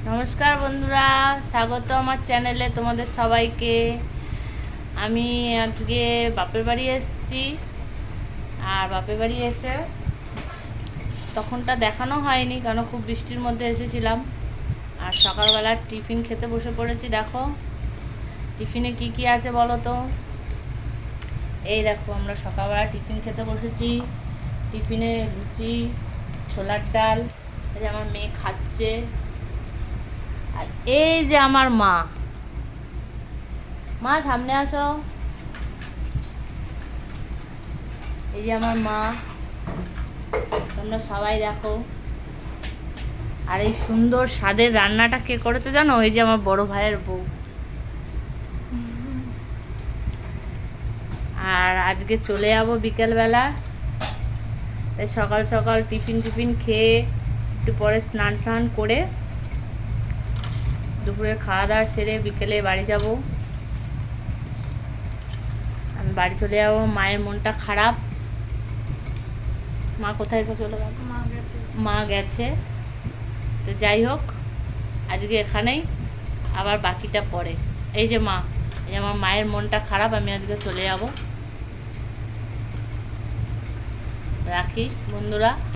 নমস্কার বন্ধুরা, স্বাগত আমার চ্যানেলে তোমাদের সবাইকে। আমি আজকে বাপের বাড়ি এসেছি। আর বাপের বাড়ি এসে তখনটা দেখানো হয়নি, কারণ খুব বৃষ্টির মধ্যে এসেছিলাম। আর সকালবেলা টিফিন খেতে বসে পড়েছি। দেখো টিফিনে কি কি আছে বলো তো। এই দেখো, আমরা সকালবেলা টিফিন খেতে বসেছি। টিফিনে লুচি, ছোলার ডাল, এই যে আমার মেয়ে খাচ্ছে। আর এই যে আমার মা, মা সামনে আসো। এই যে আমার মা, তোমরা সবাই দেখো। আর এই সুন্দর স্বাদের রান্নাটা কে করেছে জানো? এই যে আমার বড় ভাইয়ের বউ। আর আজকে চলে যাবো বিকেলবেলা, তাই সকাল সকাল টিফিন খেয়ে একটু পরে স্নান টান করে দুপুরে খাওয়া দাওয়া সেরে বিকেলে বাড়ি যাব। আমি বাড়ি চলে যাবো। মায়ের মনটা খারাপ। মা কোথায় চলে গেল? মা গেছে। তো যাই হোক, আজকে এখানেই, আবার বাকিটা পরে। এই যে মা, এই যে আমার মায়ের মনটা খারাপ, আমি আজকে চলে যাব। রাখি বন্ধুরা।